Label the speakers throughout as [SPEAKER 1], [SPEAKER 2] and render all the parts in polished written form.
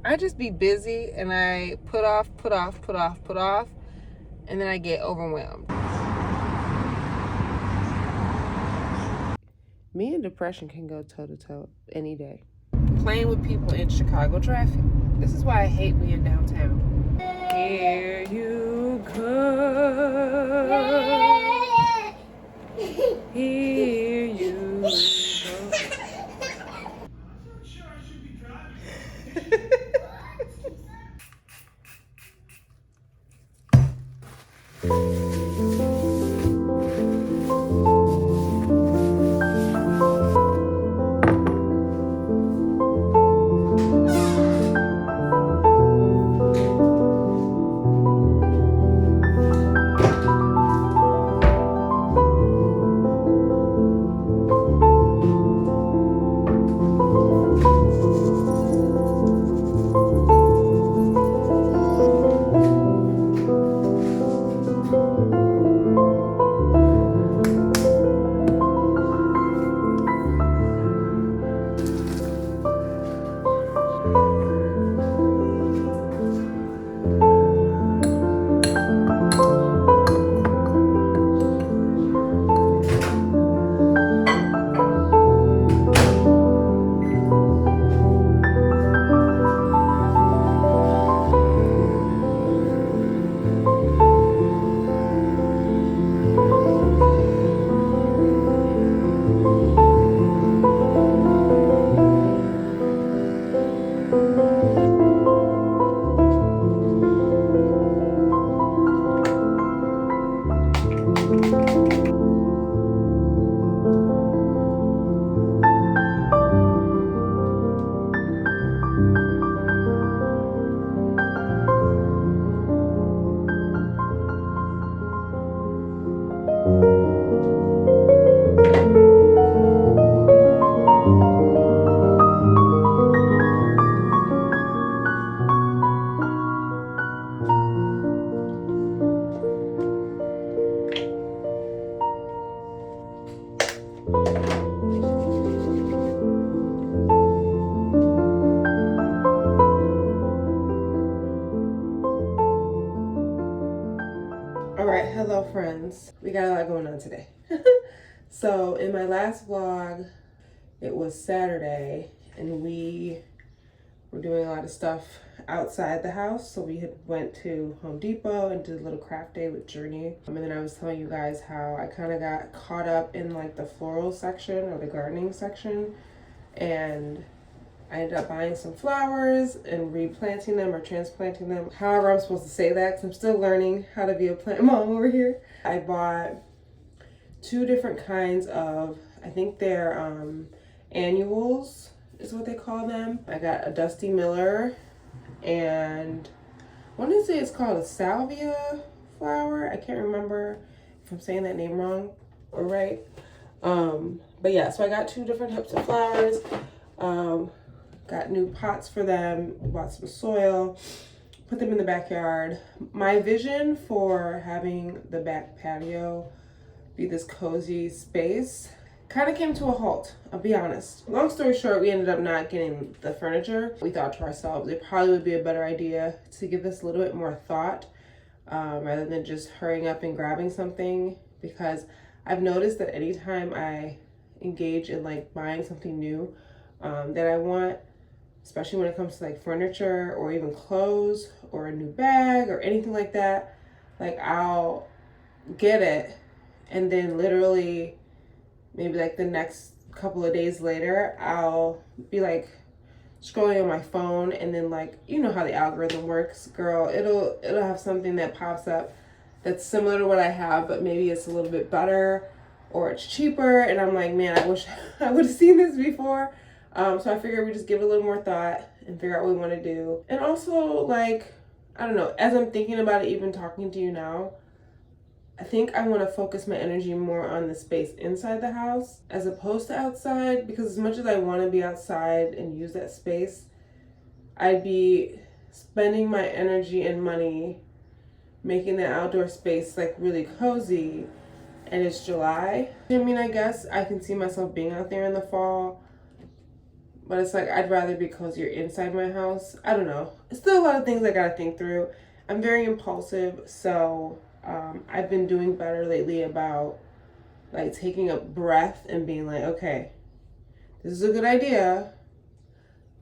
[SPEAKER 1] I just be busy and I put off, and then I get overwhelmed. Me and depression can go toe to toe any day. Playing with people in Chicago traffic. This is why I hate being downtown. Here you go. Here you go. Alright, hello friends. We got a lot going on today. So in my last vlog, it was Saturday and we were doing a lot of stuff outside the house. So we had went to Home Depot and did a little craft day with Journey. And then I was telling you guys how I kind of got caught up in like the floral section or the gardening section, and I ended up buying some flowers and replanting them or transplanting them. However I'm supposed to say that, because I'm still learning how to be a plant mom over here. I bought 2 different kinds of, I think they're annuals is what they call them. I got a Dusty Miller and I want to say it's called a salvia flower. I can't remember if I'm saying that name wrong or right. But yeah, so I got 2 different types of flowers. Got new pots for them, bought some soil, put them in the backyard. My vision for having the back patio be this cozy space kind of came to a halt, I'll be honest. Long story short, we ended up not getting the furniture. We thought to ourselves, it probably would be a better idea to give this a little bit more thought rather than just hurrying up and grabbing something, because I've noticed that anytime I engage in like buying something new that I want, especially when it comes to like furniture or even clothes or a new bag or anything like that, like I'll get it and then literally maybe like the next couple of days later I'll be like scrolling on my phone, and then like, you know how the algorithm works, girl, it'll have something that pops up that's similar to what I have, but maybe it's a little bit better or it's cheaper, and I'm like, man, I wish I would have seen this before. So I figured we just give it a little more thought and figure out what we want to do. And also, like, I don't know, as I'm thinking about it, even talking to you now, I think I want to focus my energy more on the space inside the house as opposed to outside, because as much as I want to be outside and use that space, I'd be spending my energy and money making the outdoor space like really cozy. And it's July. I mean, I guess I can see myself being out there in the fall, But it's like, I'd rather be cozier inside my house. I don't know. It's still a lot of things I gotta think through. I'm very impulsive, so I've been doing better lately about like taking a breath and being like, okay, this is a good idea.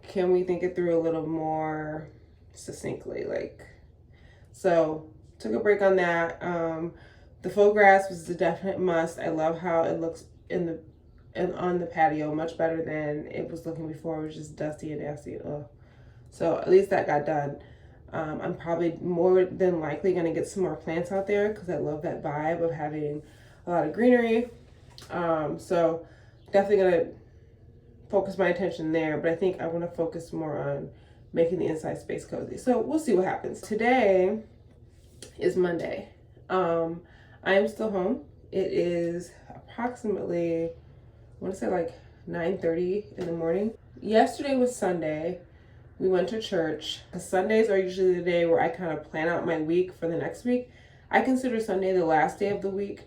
[SPEAKER 1] Can we think it through a little more succinctly? So took a break on that. The faux grass was a definite must. I love how it looks on the patio, much better than it was looking before. It was just dusty and nasty. Ugh. So at least that got done. I'm probably more than likely going to get some more plants out there because I love that vibe of having a lot of greenery. So definitely going to focus my attention there, but I think I want to focus more on making the inside space cozy. So we'll see what happens. Today is Monday. I am still home. It is approximately, I want to say like 9:30 in the morning. Yesterday was Sunday. We went to church. Sundays are usually the day where I kind of plan out my week for the next week. I consider Sunday the last day of the week.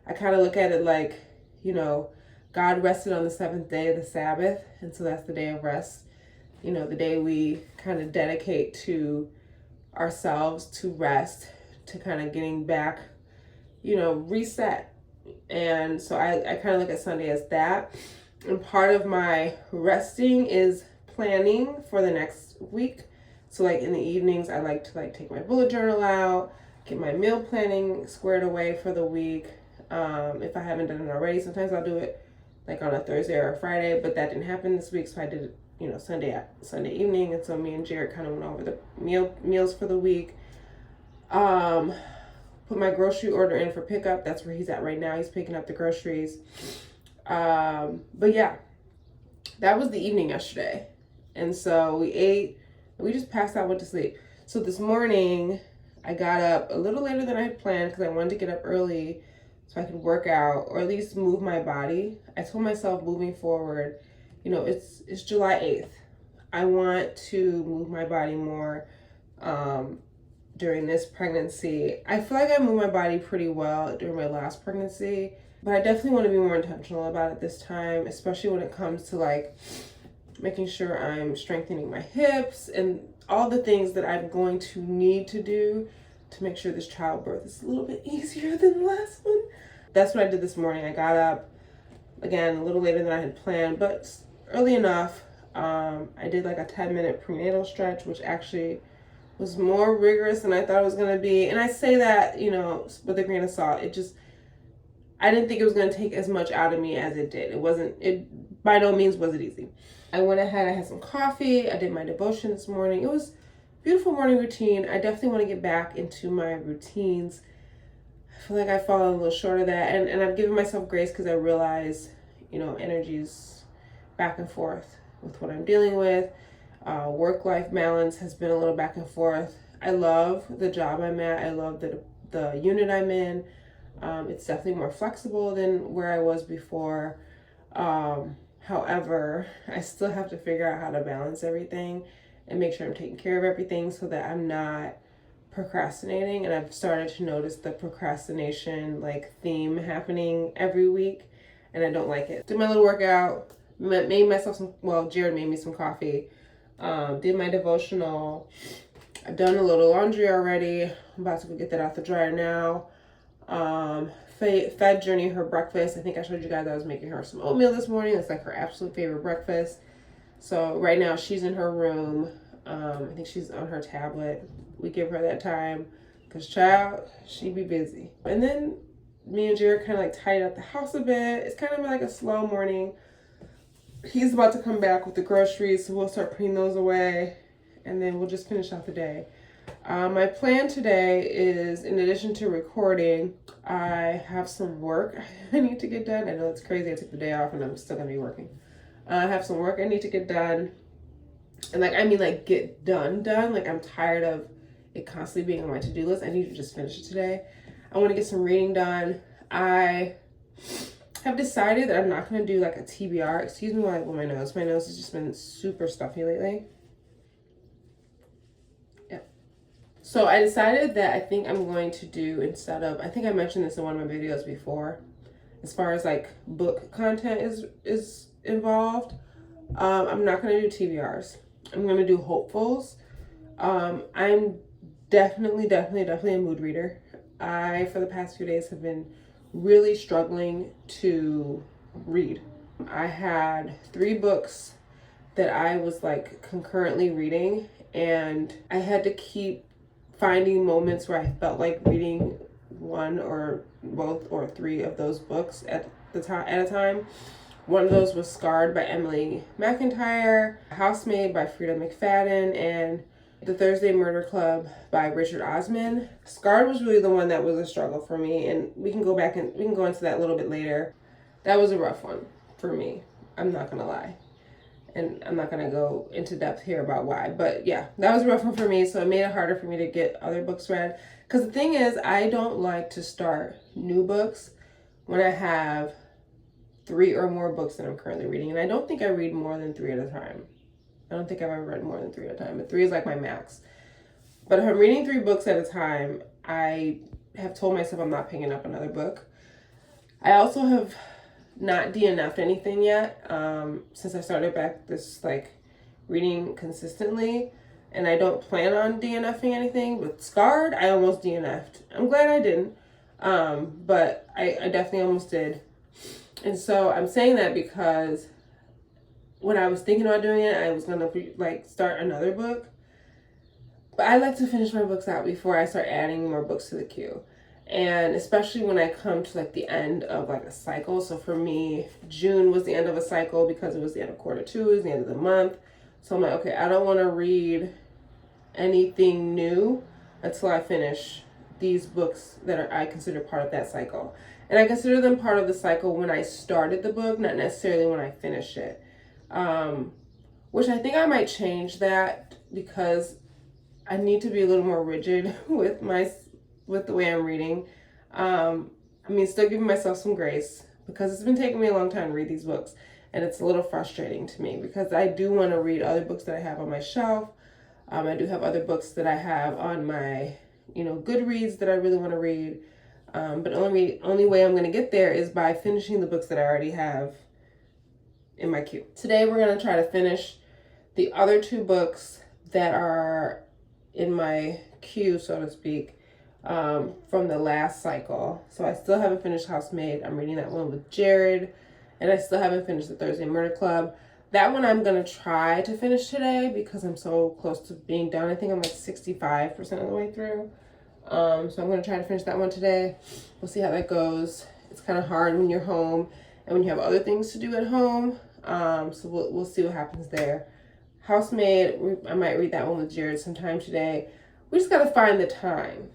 [SPEAKER 1] I kind of look at it like, you know, God rested on the seventh day, the Sabbath, and so that's the day of rest. You know, the day we kind of dedicate to ourselves to rest, to kind of getting back, you know, reset. And so I kind of look at Sunday as that. And part of my resting is planning for the next week. So like in the evenings, I like to like take my bullet journal out, get my meal planning squared away for the week. If I haven't done it already, sometimes I'll do it like on a Thursday or a Friday, but that didn't happen this week, so I did it, you know, Sunday evening. And so me and Jared kind of went over the meals for the week. Put my grocery order in for pickup. That's where he's at right now. He's picking up the groceries. But yeah, that was the evening yesterday. And so we ate, and we just passed out, went to sleep. So this morning I got up a little later than I had planned because I wanted to get up early so I could work out or at least move my body. I told myself moving forward, you know, it's July 8th. I want to move my body more during this pregnancy. I feel like I moved my body pretty well during my last pregnancy, but I definitely want to be more intentional about it this time, especially when it comes to like making sure I'm strengthening my hips and all the things that I'm going to need to do to make sure this childbirth is a little bit easier than the last one. That's what I did this morning. I got up, again, a little later than I had planned, but early enough. I did like a 10-minute prenatal stretch, which actually was more rigorous than I thought it was going to be. And I say that, you know, with a grain of salt. I didn't think it was going to take as much out of me as it did. It by no means was it easy. I went ahead, I had some coffee, I did my devotion this morning. It was a beautiful morning routine. I definitely want to get back into my routines. I feel like I've fallen a little short of that. And I've given myself grace because I realize, you know, energy's back and forth with what I'm dealing with. Work-life balance has been a little back and forth. I love the job I'm at. I love the unit I'm in. It's definitely more flexible than where I was before. However, I still have to figure out how to balance everything and make sure I'm taking care of everything so that I'm not procrastinating. And I've started to notice the procrastination like theme happening every week, and I don't like it. Did my little workout, made myself Jared made me some coffee, did my devotional. I've done a little laundry already. I'm about to go get that out the dryer now. Fed Journey her breakfast. I think I showed you guys I was making her some oatmeal this morning. It's like her absolute favorite breakfast. So right now she's in her room. I think she's on her tablet. We give her that time because child, she be busy. And then me and Jared kind of like tidied up the house a bit. It's kind of like a slow morning. He's about to come back with the groceries, so we'll start putting those away, and then we'll just finish out the day. My plan today is, in addition to recording, I have some work I need to get done. I know it's crazy. I took the day off and I'm still going to be working. I have some work I need to get done. And like get done. Like I'm tired of it constantly being on my to-do list. I need to just finish it today. I want to get some reading done. I have decided that I'm not going to do like a TBR. Excuse me while I blow my nose. My nose has just been super stuffy lately. So I decided that I think I'm going to do, instead of, I think I mentioned this in one of my videos before, as far as like book content is involved, I'm not going to do TBRs. I'm going to do hopefuls. I'm definitely a mood reader. I, for the past few days, have been really struggling to read. I had 3 books that I was like concurrently reading, and I had to keep finding moments where I felt like reading one or both or 3 of those books at a time. One of those was Scarred by Emily McIntyre, Housemaid by Frida McFadden, and The Thursday Murder Club by Richard Osman. Scarred was really the one that was a struggle for me, and we can go into that a little bit later. That was a rough one for me. I'm not gonna lie. And I'm not gonna go into depth here about why, but yeah, that was a rough one for me, so it made it harder for me to get other books read. Because the thing is, I don't like to start new books when I have 3 or more books that I'm currently reading, and I don't think I read more than 3 at a time. I don't think I've ever read more than 3 at a time, but 3 is like my max. But if I'm reading 3 books at a time, I have told myself I'm not picking up another book. I also have not DNF'd anything yet, since I started back this like reading consistently, and I don't plan on DNFing anything. With Scarred, I almost DNF'd. I'm glad I didn't, but I definitely almost did. And so I'm saying that because when I was thinking about doing it, I was gonna like start another book, but I like to finish my books out before I start adding more books to the queue. And especially when I come to like the end of like a cycle. So for me, June was the end of a cycle because it was the end of quarter 2, it was the end of the month. So I'm like, okay, I don't want to read anything new until I finish these books that I consider part of that cycle. And I consider them part of the cycle when I started the book, not necessarily when I finish it. Which I think I might change that, because I need to be a little more rigid with the way I'm reading. Still giving myself some grace, because it's been taking me a long time to read these books, and it's a little frustrating to me because I do want to read other books that I have on my shelf. I do have other books that I have on my, Goodreads that I really want to read. But the only way I'm going to get there is by finishing the books that I already have in my queue. Today we're going to try to finish the other 2 books that are in my queue, so to speak, from the last cycle. So I still haven't finished Housemaid. I'm reading that one with Jared, and I still haven't finished The Thursday Murder Club. That one I'm going to try to finish today because I'm so close to being done. I think I'm like 65% of the way through. So I'm going to try to finish that one today. We'll see how that goes. It's kind of hard when you're home and when you have other things to do at home. So we'll see what happens there. Housemaid, I might read that one with Jared sometime today. We just got to find the time,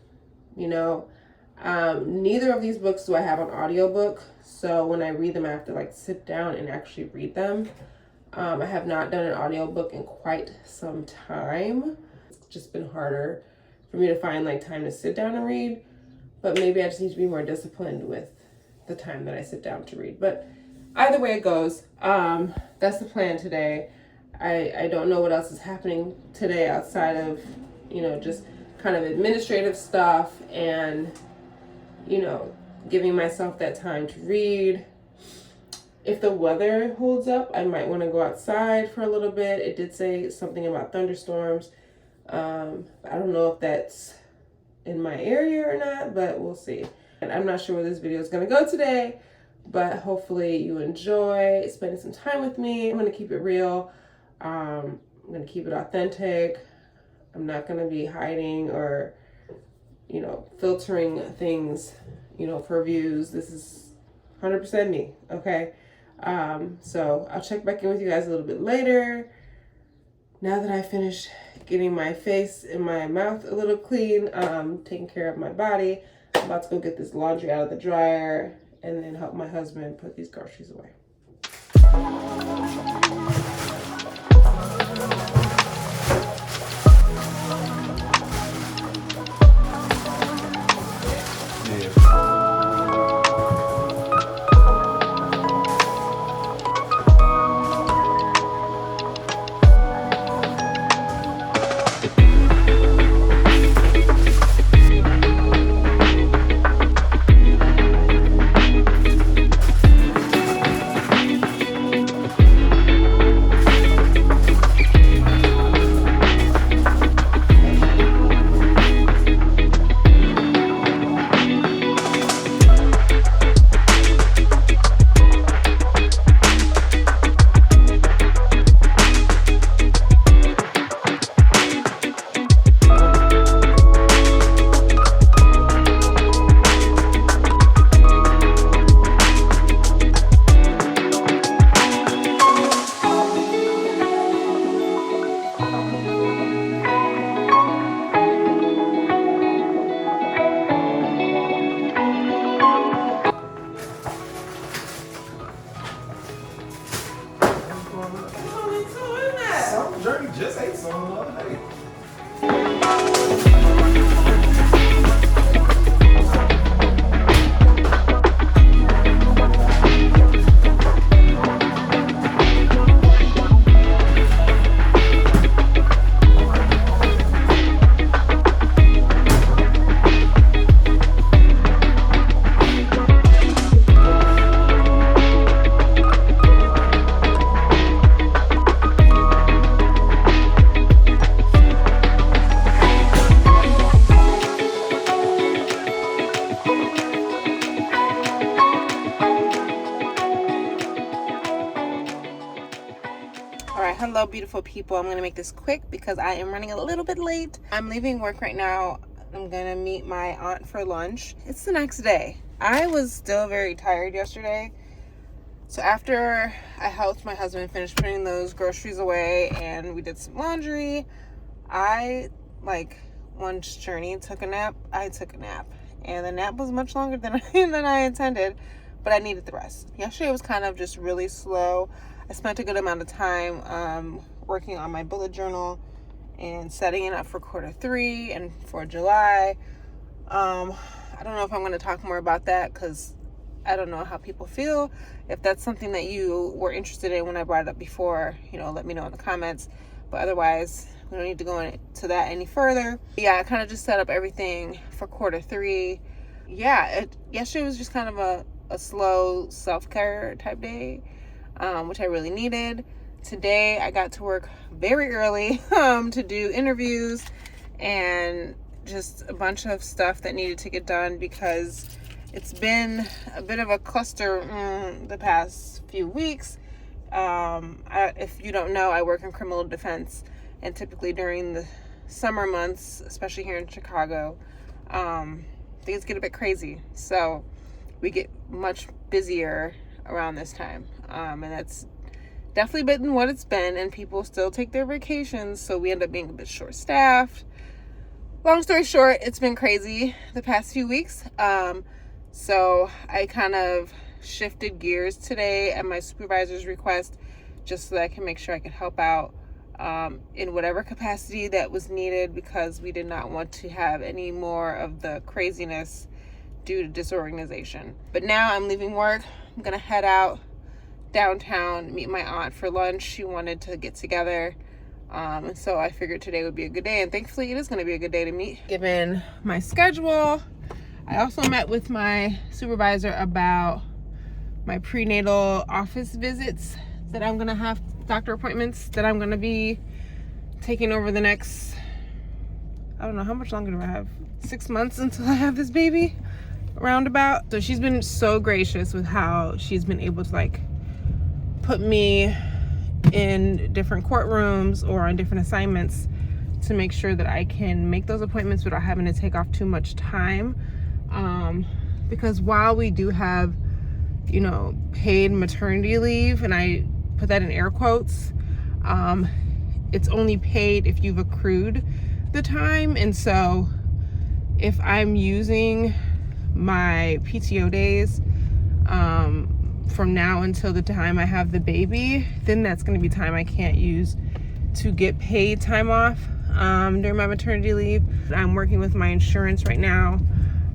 [SPEAKER 1] Neither of these books do I have on audiobook. So when I read them, I have to like sit down and actually read them. I have not done an audiobook in quite some time. It's just been harder for me to find like time to sit down and read, but maybe I just need to be more disciplined with the time that I sit down to read. But either way it goes, that's the plan today. I don't know what else is happening today outside of, just kind of administrative stuff and, giving myself that time to read. If the weather holds up, I might want to go outside for a little bit. It did say something about thunderstorms. I don't know if that's in my area or not, but we'll see. And I'm not sure where this video is going to go today, but hopefully you enjoy spending some time with me. I'm going to keep it real. I'm going to keep it authentic. I'm not going to be hiding or, filtering things, for views. This is 100% me, okay? So I'll check back in with you guys a little bit later. Now that I finished getting my face and my mouth a little clean, taking care of my body, I'm about to go get this laundry out of the dryer and then help my husband put these groceries away.
[SPEAKER 2] Journey just ate some the other day.
[SPEAKER 1] Hello beautiful people. I'm gonna make this quick because I am running a little bit late. I'm leaving work right now. I'm gonna meet my aunt for lunch. It's the next day. I was still very tired yesterday, so after I helped my husband finish putting those groceries away and we did some laundry, I lunch journey took a nap. I took a nap, and the nap was much longer than I intended, but I needed the rest. Yesterday was kind of just really slow. I spent a good amount of time working on my bullet journal and setting it up for Q3 and for July. I don't know if I'm going to talk more about that because I don't know how people feel. If that's something that you were interested in when I brought it up before, let me know in the comments. But otherwise, we don't need to go into that any further. Yeah, I kind of just set up everything for Q3. Yeah, yesterday was just kind of a slow self-care type day. Which I really needed. Today I got to work very early to do interviews and just a bunch of stuff that needed to get done because it's been a bit of a cluster the past few weeks. If you don't know, I work in criminal defense, and typically during the summer months, especially here in Chicago, things get a bit crazy. So we get much busier around this time, and that's definitely been what it's been, and people still take their vacations, so we end up being a bit short-staffed. Long story short, it's been crazy the past few weeks, so I kind of shifted gears today at my supervisor's request just so that I can make sure I could help out in whatever capacity that was needed, because we did not want to have any more of the craziness due to disorganization. But now I'm leaving work. I'm gonna head out downtown, meet my aunt for lunch. She wanted to get together, and so I figured today would be a good day, and thankfully it is going to be a good day to meet given my schedule. I also met with my supervisor about my prenatal office visits that I'm gonna have, doctor appointments that I'm gonna be taking over the next, I don't know, how much longer do I have? 6 months until I have this baby, roundabout. So she's been so gracious with how she's been able to put me in different courtrooms or on different assignments to make sure that I can make those appointments without having to take off too much time. Because while we do have, paid maternity leave, and I put that in air quotes, it's only paid if you've accrued the time. And so if I'm using my PTO days from now until the time I have the baby, then that's going to be time I can't use to get paid time off during my maternity leave. I'm working with my insurance right now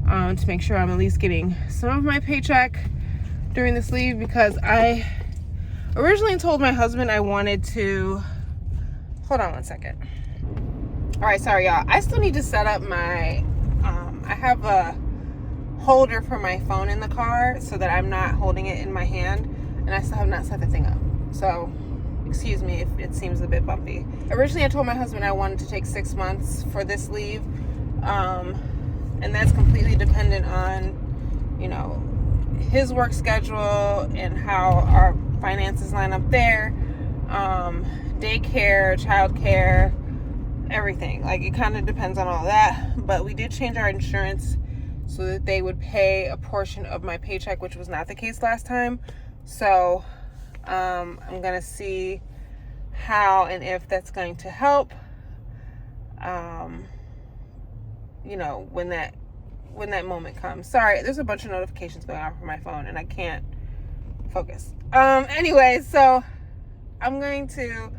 [SPEAKER 1] to make sure I'm at least getting some of my paycheck during this leave, because I originally told my husband I wanted to, hold on one second. All right, sorry y'all. I still need to set up my, I have a holder for my phone in the car so that I'm not holding it in my hand, and I still have not set the thing up. So excuse me if it seems a bit bumpy. Originally I told my husband I wanted to take 6 months for this leave, and that's completely dependent on his work schedule and how our finances line up there, daycare, childcare, everything. It kind of depends on all that. But we did change our insurance so that they would pay a portion of my paycheck, which was not the case last time. So I'm gonna see how and if that's going to help, when that moment comes. Sorry, there's a bunch of notifications going on from my phone and I can't focus. Anyway, so I'm going to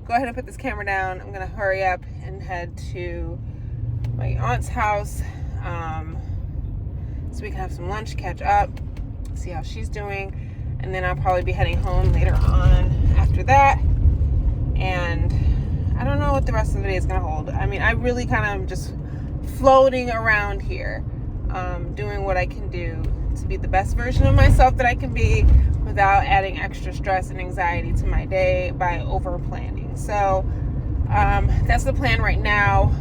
[SPEAKER 1] go ahead and put this camera down. I'm gonna hurry up and head to my aunt's house so we can have some lunch, catch up, see how she's doing, and then I'll probably be heading home later on after that. And I don't know what the rest of the day is gonna hold. I mean, I really kind of just floating around here, doing what I can do to be the best version of myself that I can be without adding extra stress and anxiety to my day by over planning. So that's the plan right now,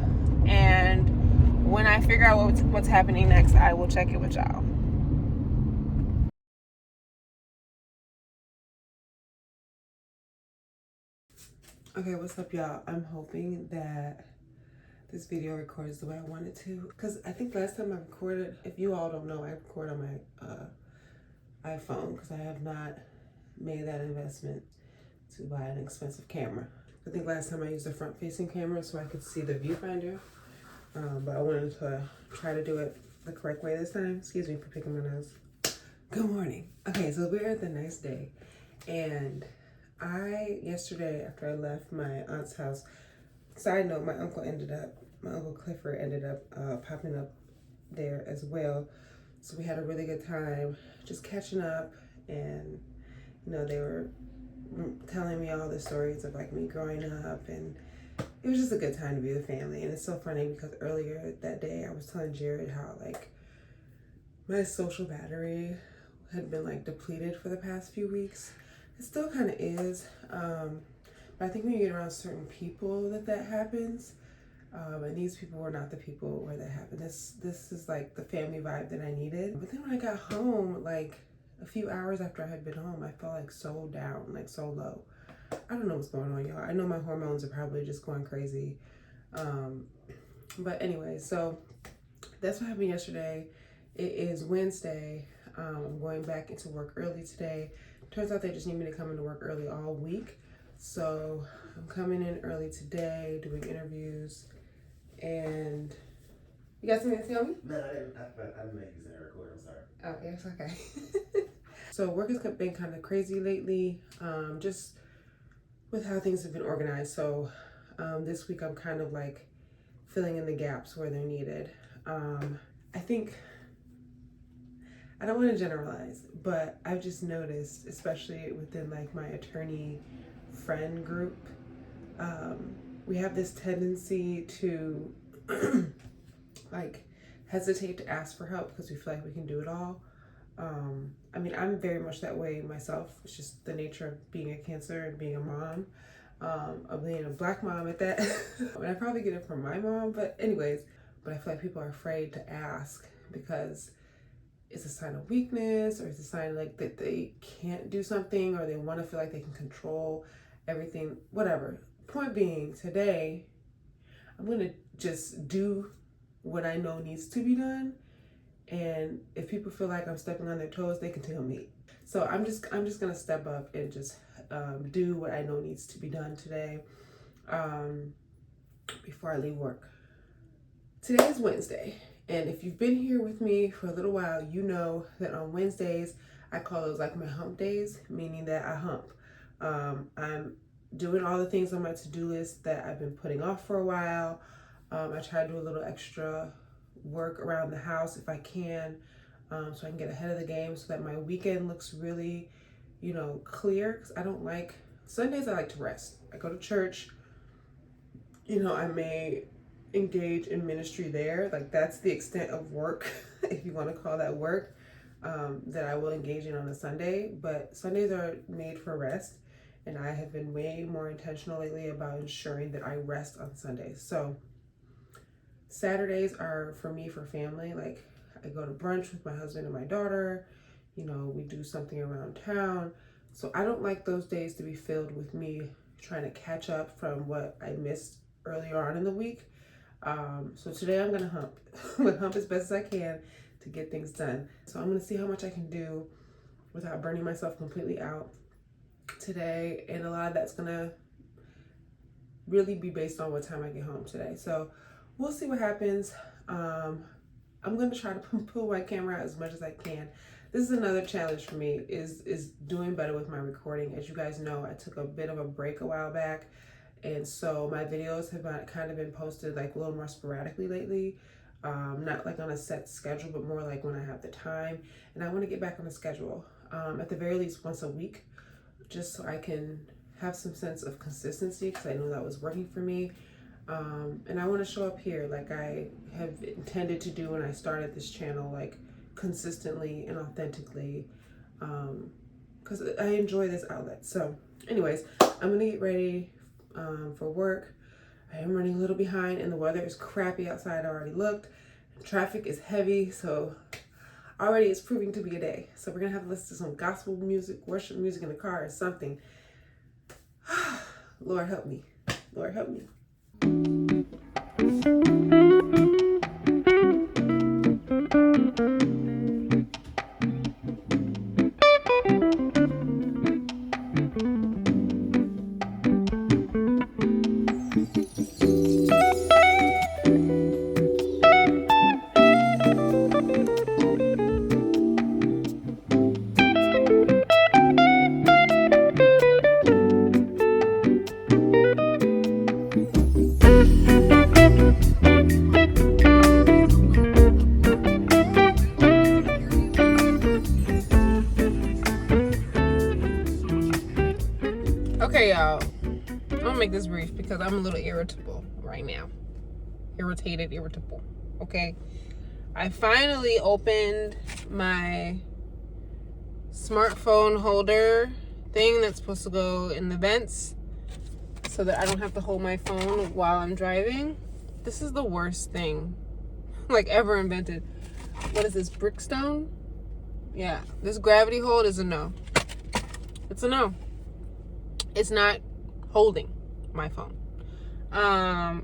[SPEAKER 1] and when I figure out what's happening next, I will check it with y'all. Okay, what's up, y'all? I'm hoping that this video records the way I want it to, because I think last time I recorded, if you all don't know, I record on my iPhone because I have not made that investment to buy an expensive camera. I think last time I used a front-facing camera so I could see the viewfinder, but I wanted to try to do it the correct way this time. Excuse me for picking my nose. Good morning. Okay, so we're at the next day, and yesterday after I left my aunt's house, side note, my uncle Clifford ended up popping up there as well. So we had a really good time just catching up, and they were telling me all the stories of like me growing up, and it was just a good time to be with family. And it's so funny because earlier that day I was telling Jared how like my social battery had been like depleted for the past few weeks. It still kind of is, but I think when you get around certain people that happens, and these people were not the people where that happened. This is like the family vibe that I needed. But then when I got home, like a few hours after I had been home, I felt like so down, like so low. I don't know what's going on, y'all. I know my hormones are probably just going crazy. But anyway, so that's what happened yesterday. It is Wednesday. I'm going back into work early today. Turns out they just need me to come into work early all week. So I'm coming in early today, doing interviews. And you got something to tell me?
[SPEAKER 2] No, I didn't make you say record. I'm sorry.
[SPEAKER 1] Okay, it's okay. So work has been kind of crazy lately, just with how things have been organized. So this week I'm kind of like filling in the gaps where they're needed. I think, I don't want to generalize, but I've just noticed, especially within like my attorney friend group, we have this tendency to like hesitate to ask for help because we feel like we can do it all. I mean, I'm very much that way myself. It's just the nature of being a Cancer and being a mom, of being a Black mom at that. And I probably get it from my mom, but anyways, but I feel like people are afraid to ask because it's a sign of weakness, or it's a sign like that they can't do something, or they want to feel like they can control everything, whatever. Point being, today, I'm going to just do what I know needs to be done. And if people feel like I'm stepping on their toes, they can tell me. So I'm just gonna step up and just do what I know needs to be done today, before I leave work. Today is Wednesday, and if you've been here with me for a little while, you know that on Wednesdays I call those like my hump days, meaning that I hump. I'm doing all the things on my to-do list that I've been putting off for a while. I try to do a little extra work around the house if I can, so I can get ahead of the game so that my weekend looks really, clear. Because I don't like Sundays. I like to rest. I go to church. I may engage in ministry there. Like that's the extent of work, if you want to call that work, that I will engage in on a Sunday. But Sundays are made for rest, and I have been way more intentional lately about ensuring that I rest on Sundays. So Saturdays are for me for family. Like I go to brunch with my husband and my daughter. We do something around town. So I don't like those days to be filled with me trying to catch up from what I missed earlier on in the week. So today I'm gonna hump. I'm gonna hump as best as I can to get things done. So I'm gonna see how much I can do without burning myself completely out today. And a lot of that's gonna really be based on what time I get home today. So we'll see what happens. I'm going to try to pull my camera out as much as I can. This is another challenge for me, is doing better with my recording. As you guys know, I took a bit of a break a while back, and so my videos have kind of been posted like a little more sporadically lately. Not like on a set schedule, but more like when I have the time. And I want to get back on a schedule, at the very least once a week, just so I can have some sense of consistency, because I know that was working for me. And I want to show up here like I have intended to do when I started this channel, like consistently and authentically, because I enjoy this outlet. So anyways, I'm gonna get ready for work. I am running a little behind and the weather is crappy outside. I already looked. Traffic is heavy, so already it's proving to be a day. So we're gonna have to listen to some gospel music, worship music in the car or something. Lord help me. Lord help me. Okay, y'all, I'm gonna make this brief because I'm a little irritable right now. Irritable, okay? I finally opened my smartphone holder thing that's supposed to go in the vents so that I don't have to hold my phone while I'm driving. This is the worst thing like ever invented. What is this, Brickstone? Yeah, this gravity hold is a no. It's a no. It's not holding my phone.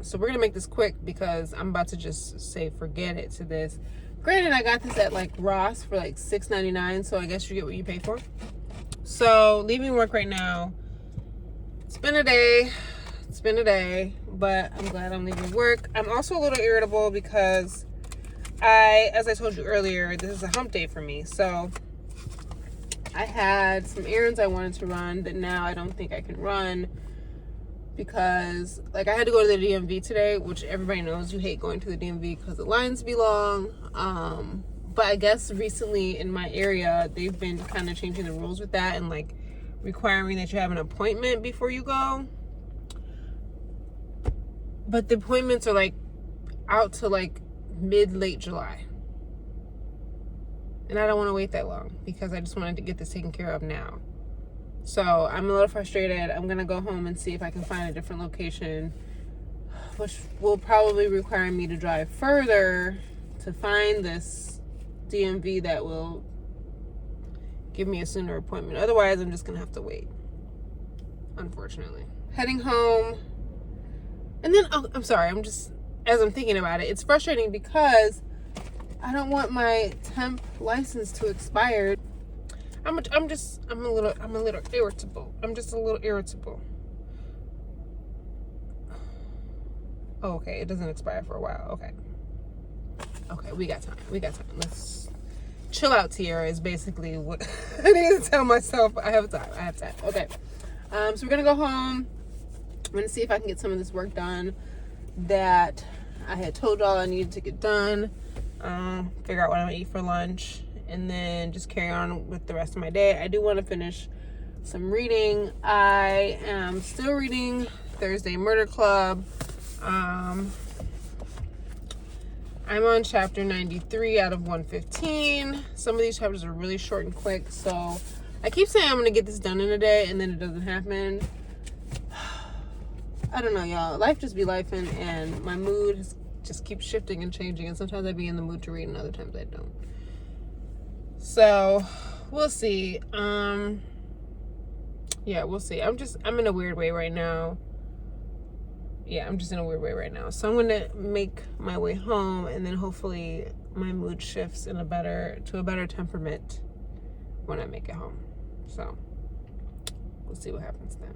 [SPEAKER 1] So we're gonna make this quick because I'm about to just say forget it to this. Granted, I got this at like Ross for like $6.99, so I guess you get what you pay for. So leaving work right now. It's been a day, but I'm glad I'm leaving work. I'm also a little irritable because as I told you earlier, this is a hump day for me. So I had some errands I wanted to run that now I don't think I can run because, like, I had to go to the DMV today, which everybody knows you hate going to the DMV because the lines be long. But I guess recently in my area, they've been kind of changing the rules with that and, like, requiring that you have an appointment before you go. But the appointments are, like, out to, like, mid-late July. And I don't want to wait that long because I just wanted to get this taken care of now. So I'm a little frustrated. I'm going to go home and see if I can find a different location, which will probably require me to drive further to find this DMV that will give me a sooner appointment. Otherwise, I'm just going to have to wait, unfortunately. Heading home. And then, I'm sorry, as I'm thinking about it, it's frustrating because I don't want my temp license to expire. I'm a little irritable. I'm just a little irritable. Oh, okay, it doesn't expire for a while. Okay, we got time. Let's chill out, Tierra, is basically what I need to tell myself. I have time. Okay. So we're gonna go home. I'm gonna see if I can get some of this work done that I had told y'all I needed to get done. Figure out what I'm gonna eat for lunch, and then just carry on with the rest of my day. I do want to finish some reading. I am still reading Thursday Murder Club. I'm on chapter 93 out of 115. Some of these chapters are really short and quick, so I keep saying I'm gonna get this done in a day, and then it doesn't happen. I don't know, y'all. Life just be lifing, and my mood just keeps shifting and changing, and sometimes I be in the mood to read and other times I don't. So we'll see. Yeah, we'll see. I'm in a weird way right now. Yeah, I'm just in a weird way right now. So I'm gonna make my way home, and then hopefully my mood shifts to a better temperament when I make it home. So we'll see what happens then.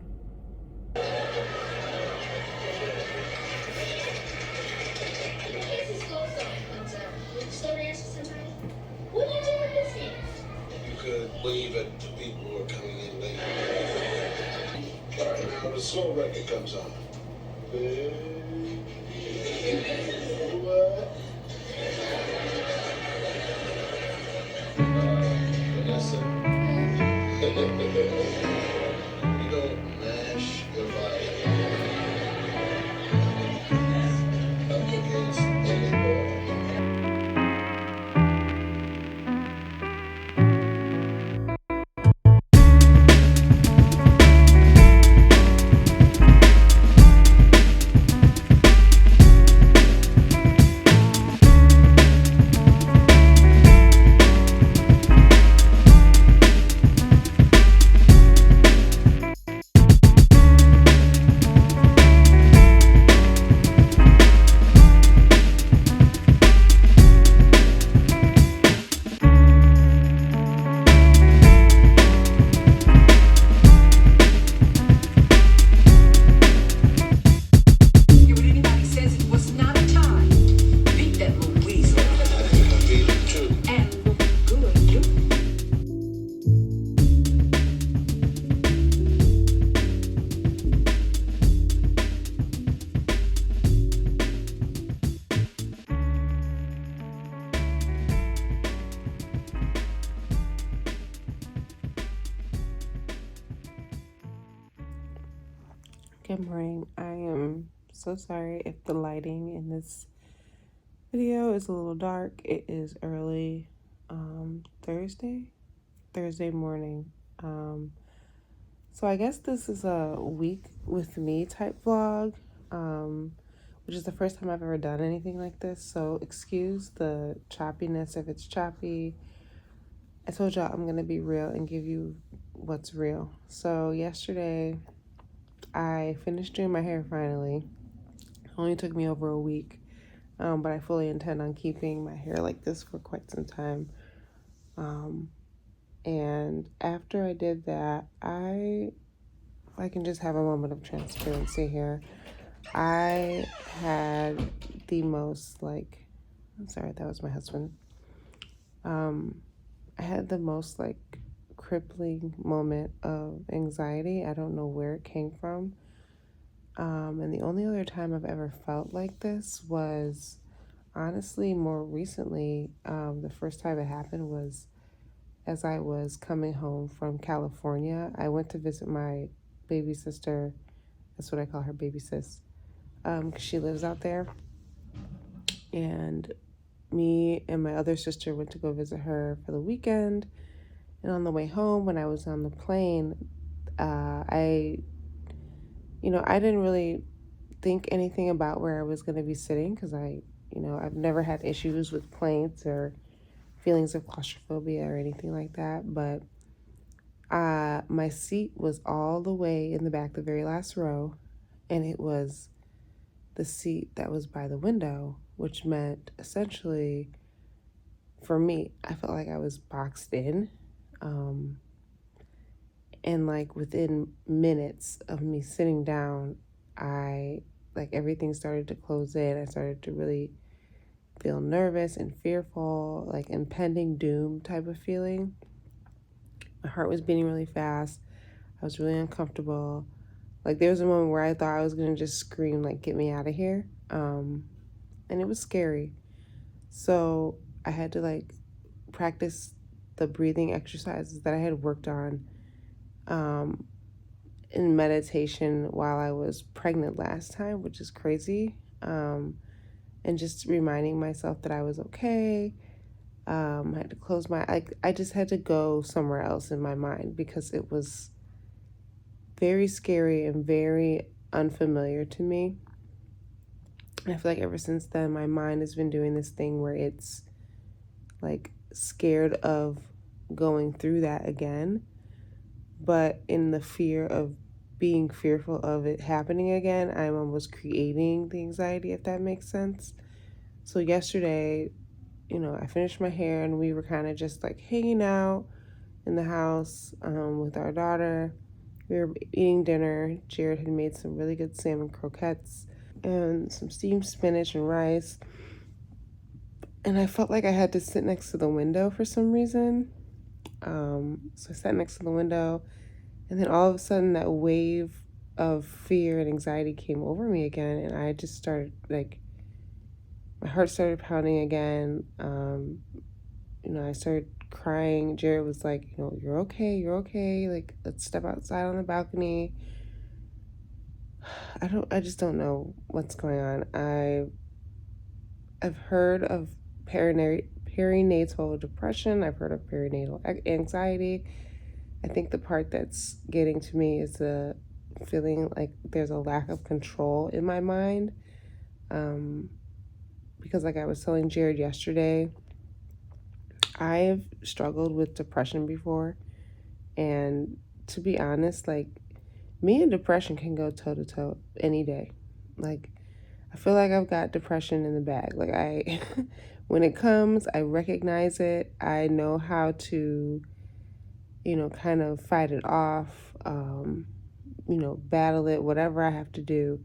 [SPEAKER 3] What do you do with this game? You could wave at the people who are coming in late. All right, now the slow record comes on. Vanessa, you don't mash your body up against any wall.
[SPEAKER 4] Hear what anybody says, it was not a time. Beat that little weasel.
[SPEAKER 3] I think I beat it too.
[SPEAKER 4] And look good, you.
[SPEAKER 1] Good morning. I am so sorry if the lighting in this video is a little dark. It is early Thursday morning. So I guess this is a week with me type vlog, which is the first time I've ever done anything like this. So excuse the choppiness if it's choppy. I told y'all I'm going to be real and give you what's real. So yesterday I finished doing my hair finally. It only took me over a week, but I fully intend on keeping my hair like this for quite some time. And after I did that, I can just have a moment of transparency here. I had the most I'm sorry, that was my husband. I had the most crippling moment of anxiety. I don't know where it came from. And the only other time I've ever felt like this was honestly more recently. The first time it happened was as I was coming home from California. I went to visit my baby sister. That's what I call her, baby sis, 'cause she lives out there. And me and my other sister went to go visit her for the weekend. And on the way home, when I was on the plane, I didn't really think anything about where I was going to be sitting because I've never had issues with planes or feelings of claustrophobia or anything like that. But my seat was all the way in the back, the very last row, and it was the seat that was by the window, which meant essentially for me, I felt like I was boxed in. And within minutes of me sitting down, everything started to close in. I started to really feel nervous and fearful, like impending doom type of feeling. My heart was beating really fast. I was really uncomfortable. There was a moment where I thought I was going to just scream, get me out of here. And it was scary. So I had to practice the breathing exercises that I had worked on in meditation while I was pregnant last time, which is crazy. And just reminding myself that I was okay. I had to close I just had to go somewhere else in my mind because it was very scary and very unfamiliar to me. And I feel like ever since then, my mind has been doing this thing where it's scared of going through that again, but in the fear of being fearful of it happening again, I'm almost creating the anxiety, if that makes sense. So yesterday, I finished my hair and we were kind of just hanging out in the house with our daughter. We were eating dinner. Jared had made some really good salmon croquettes and some steamed spinach and rice. And I felt like I had to sit next to the window for some reason. So I sat next to the window, and then all of a sudden that wave of fear and anxiety came over me again, and I just started, like, my heart started pounding again. I started crying. Jared was like, you're okay, like, let's step outside on the balcony. I just don't know what's going on. I've heard of perinatal depression. I've heard of perinatal anxiety. I think the part that's getting to me is the feeling like there's a lack of control in my mind. Because like I was telling Jared yesterday, I've struggled with depression before. And to be honest, like, me and depression can go toe to toe any day. Like, I feel like I've got depression in the bag. Like, when it comes, I recognize it. I know how to, kind of fight it off, battle it, whatever I have to do,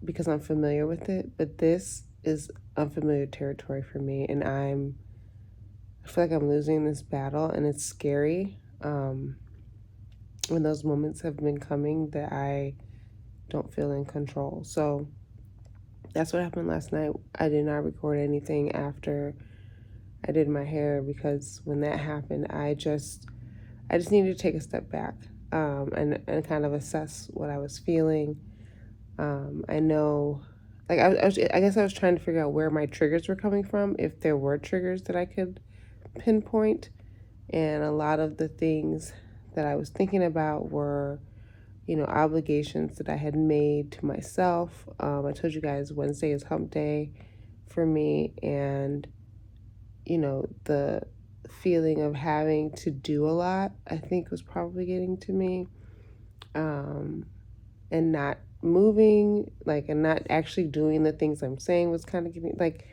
[SPEAKER 1] because I'm familiar with it. But this is unfamiliar territory for me, and I feel like I'm losing this battle, and it's scary. When those moments have been coming that I don't feel in control. So that's what happened last night. I did not record anything after I did my hair, because when that happened, I just needed to take a step back, and kind of assess what I was feeling. I know, like, I guess I was trying to figure out where my triggers were coming from, if there were triggers that I could pinpoint. And a lot of the things that I was thinking about were, obligations that I had made to myself. I told you guys Wednesday is hump day for me, and, the feeling of having to do a lot, I think, was probably getting to me, and not moving, like, and not actually doing the things I'm saying was kind of getting, like,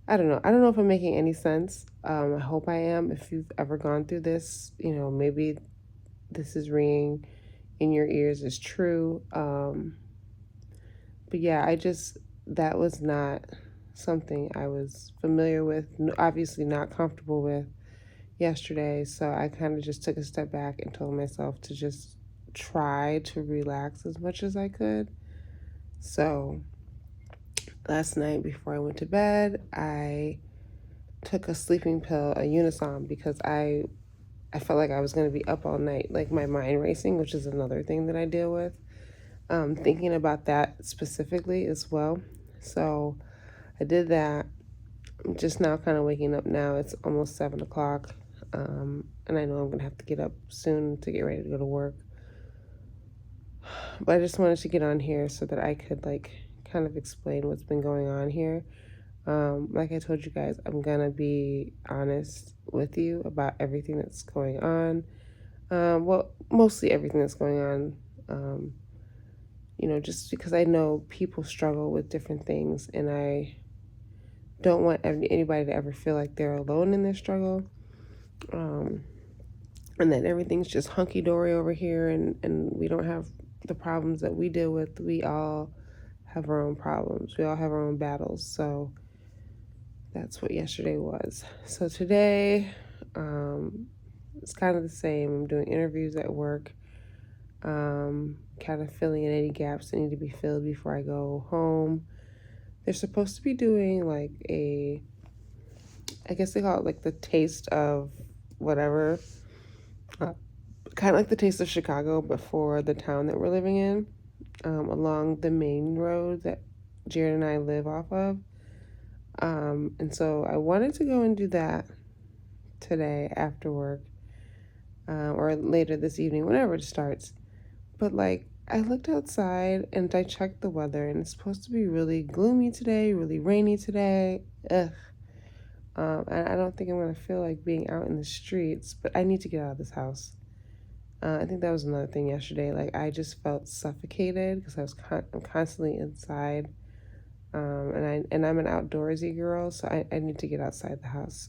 [SPEAKER 1] I don't know if I'm making any sense. I hope I am. If you've ever gone through this, maybe this is ringing in your ears is true. But yeah, that was not something I was familiar with, obviously not comfortable with yesterday. So I kind of just took a step back and told myself to just try to relax as much as I could. So last night before I went to bed, I took a sleeping pill, a Unisom, because I felt like I was going to be up all night, like my mind racing, which is another thing that I deal with. Thinking about that specifically as well. So I did that. I'm just now kind of waking up now. It's almost 7 o'clock. And I know I'm going to have to get up soon to get ready to go to work. But I just wanted to get on here so that I could, like, kind of explain what's been going on here. Like I told you guys, I'm going to be honest with you about everything that's going on. Well, mostly everything that's going on. Just because I know people struggle with different things, and I don't want anybody to ever feel like they're alone in their struggle. And that everything's just hunky-dory over here, and we don't have the problems that we deal with. We all have our own problems. We all have our own battles. So that's what yesterday was. So today, it's kind of the same. I'm doing interviews at work, kind of filling in any gaps that need to be filled before I go home. They're supposed to be doing, like, I guess they call it, like, the taste of whatever, kind of like the taste of Chicago, but for the town that we're living in, along the main road that Jared and I live off of. And so I wanted to go and do that today after work, or later this evening, whenever it starts. But, like, I looked outside and I checked the weather, and it's supposed to be really gloomy today, really rainy today. Ugh. And I don't think I'm going to feel like being out in the streets, but I need to get out of this house. I think that was another thing yesterday. Like, I just felt suffocated because I'm constantly inside. And I'm an outdoorsy girl, so I need to get outside the house.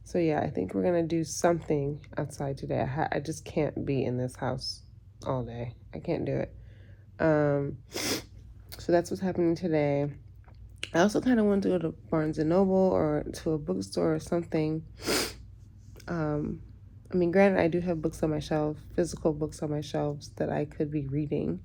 [SPEAKER 1] So yeah, I think we're gonna do something outside today. I just can't be in this house all day. I can't do it. So that's what's happening today. I also kind of want to go to Barnes and Noble or to a bookstore or something. I mean, granted, I do have books on my shelf, physical books on my shelves that I could be reading,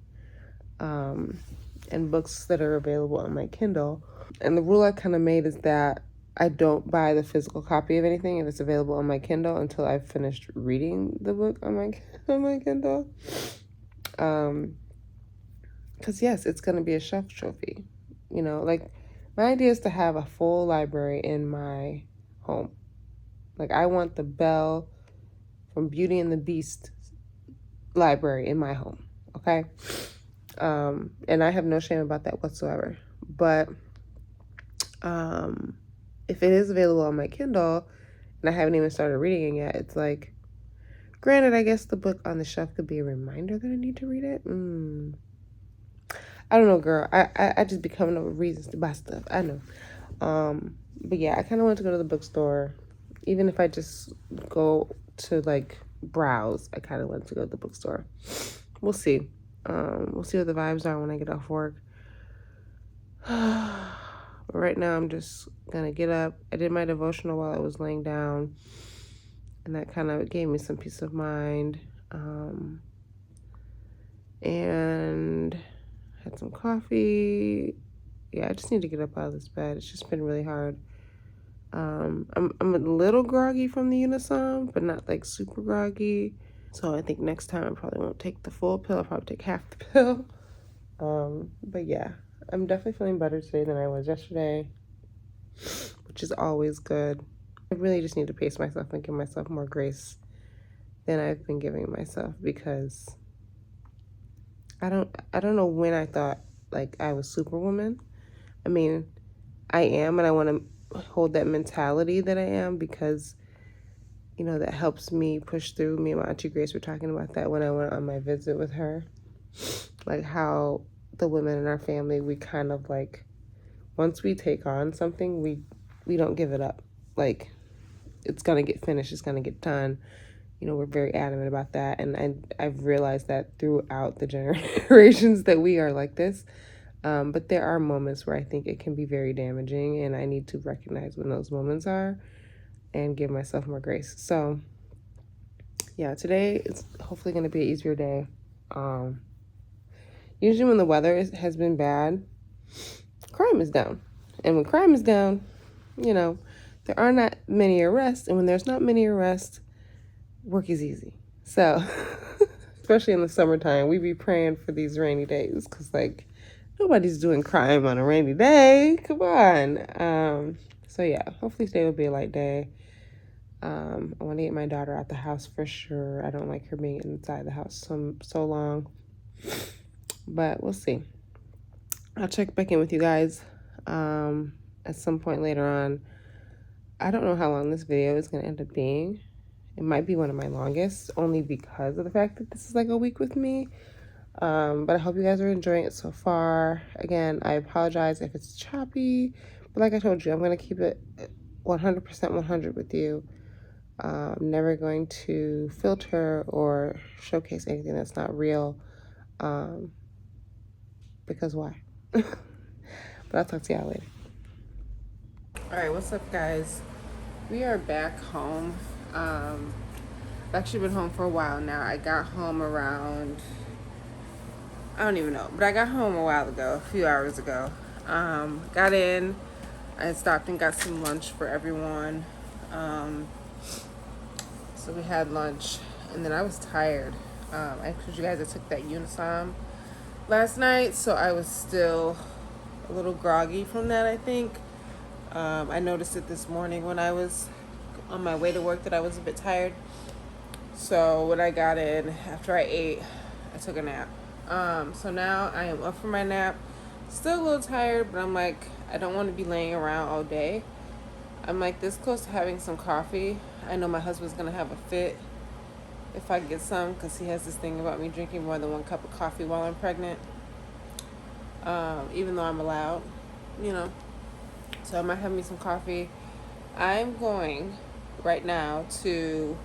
[SPEAKER 1] and books that are available on my Kindle. And the rule I kind of made is that I don't buy the physical copy of anything if it's available on my Kindle until I've finished reading the book on my on my Kindle. Because yes, it's gonna be a shelf trophy. You know, like my idea is to have a full library in my home. Like I want the Belle from Beauty and the Beast library in my home. Okay. And I have no shame about that whatsoever. But if it is available on my Kindle and I haven't even started reading it yet, it's like, granted, I guess the book on the shelf could be a reminder that I need to read it. I don't know, girl. I just be coming up with reasons to buy stuff. I know. But yeah, I kind of want to go to the bookstore. Even if I just go to like browse, I kind of want to go to the bookstore. We'll see. We'll see what the vibes are when I get off work. But right now I'm just gonna get up. I did my devotional while I was laying down, and that kind of gave me some peace of mind. And had some coffee. Yeah, I just need to get up out of this bed. It's just been really hard. I'm a little groggy from the Unisom, but not like super groggy. So I think next time I probably won't take the full pill. I'll probably take half the pill. But yeah, I'm definitely feeling better today than I was yesterday, which is always good. I really just need to pace myself and give myself more grace than I've been giving myself, because I don't know when I thought like I was Superwoman. I mean, I am, and I want to hold that mentality that I am, because you know that helps me push through. Me and my Auntie Grace were talking about that when I went on my visit with her, like how the women in our family, we kind of like, once we take on something, we don't give it up. Like, it's gonna get finished, it's gonna get done. You know, we're very adamant about that, and I've realized that throughout the generations that we are like this. But there are moments where I think it can be very damaging, and I need to recognize when those moments are and give myself more grace. So yeah, today is hopefully going to be an easier day. Usually when the weather has been bad, crime is down. And when crime is down, you know, there are not many arrests. And when there's not many arrests, work is easy. So, especially in the summertime, we be praying for these rainy days, because like nobody's doing crime on a rainy day. Come on. So yeah, hopefully today will be a light day. I want to get my daughter out the house for sure. I don't like her being inside the house so long, but we'll see. I'll check back in with you guys at some point later on. I don't know how long this video is going to end up being. It might be one of my longest, only because of the fact that this is like a week with me. But I hope you guys are enjoying it so far. Again, I apologize if it's choppy, but like I told you, I'm going to keep it 100% 100 with you. I'm never going to filter or showcase anything that's not real, because why? But I'll talk to y'all later. All right, what's up, guys? We are back home. I've actually been home for a while now. I got home around, I don't even know, but I got home a while ago, a few hours ago. Got in, I stopped and got some lunch for everyone. So we had lunch, and then I was tired. I told you guys I took that Unisom last night, so I was still a little groggy from that, I think. I noticed it this morning when I was on my way to work that I was a bit tired. So when I got in, after I ate, I took a nap. So now I am up for my nap. Still a little tired, but I'm like, I don't want to be laying around all day. I'm like this close to having some coffee. I know my husband's going to have a fit if I get some, because he has this thing about me drinking more than 1 cup of coffee while I'm pregnant. Even though I'm allowed, you know. So I might have me some coffee. I'm going right now to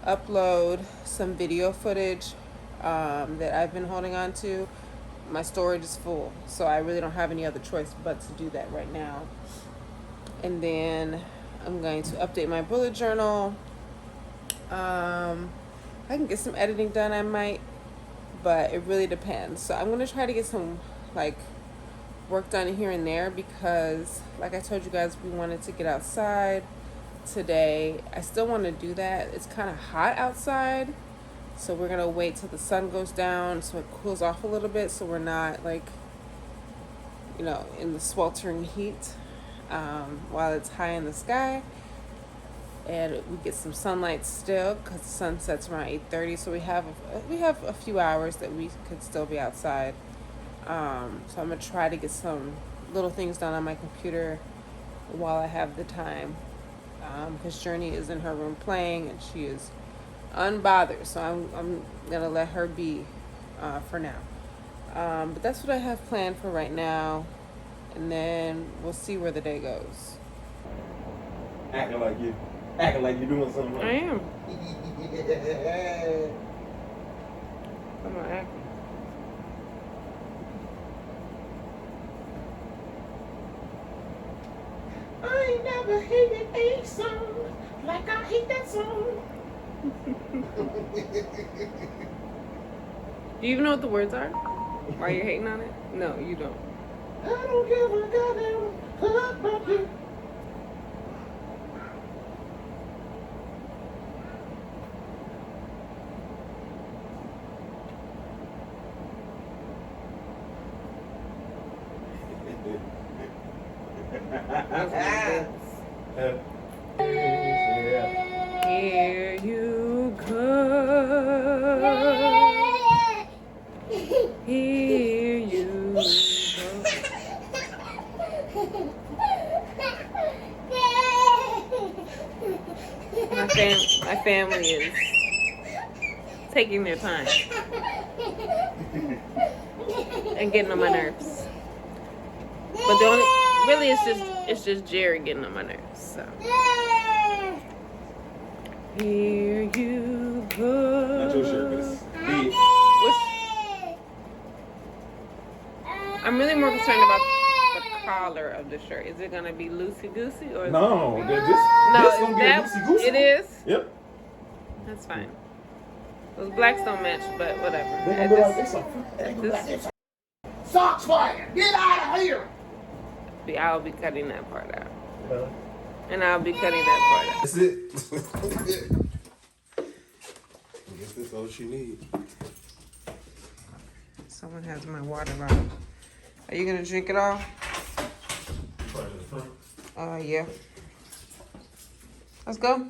[SPEAKER 1] upload some video footage that I've been holding on to. My storage is full, so I really don't have any other choice but to do that right now. And then I'm going to update my bullet journal, If I can get some editing done, I might, but it really depends. So I'm gonna try to get some like work done here and there because, like I told you guys, we wanted to get outside today. I still want to do that. It's kind of hot outside, so we're gonna wait till the sun goes down so it cools off a little bit, so we're not like, you know, in the sweltering heat while it's high in the sky. And we get some sunlight still because the sun sets around 8:30, so we have a few hours that we could still be outside. So I'm gonna try to get some little things done on my computer while I have the time, because Journey is in her room playing and she is unbothered, so I'm gonna let her be for now. But that's what I have planned for right now, and then we'll see where the day goes.
[SPEAKER 2] Acting like you're doing something.
[SPEAKER 1] I am. I'm not acting.
[SPEAKER 2] I ain't never hated a song like I hate that song.
[SPEAKER 1] Do you even know what the words are? Why you're hating on it? No, you don't.
[SPEAKER 2] I don't give a goddamn fuck about you.
[SPEAKER 1] Here you go. Here you go. My family is taking their time and getting on my nerves. But the only really it's just Jerry getting on my nerves. So here you go.
[SPEAKER 2] Not your shirt, but it's big.
[SPEAKER 1] I'm really more concerned about the collar of the shirt. Is it gonna be loosey goosey or
[SPEAKER 2] No, this gonna be a loosey-goosey.
[SPEAKER 1] It is.
[SPEAKER 2] Yep.
[SPEAKER 1] That's fine. Those blacks don't match, but whatever.
[SPEAKER 2] They gonna be like this. Socks flying! Get out of here!
[SPEAKER 1] I'll be cutting that part out.
[SPEAKER 2] Well,
[SPEAKER 1] And I'll be cutting that part out.
[SPEAKER 2] that's it. I guess that's all she needs.
[SPEAKER 1] Someone has my water bottle. Are you gonna drink it all? Yeah. Let's go.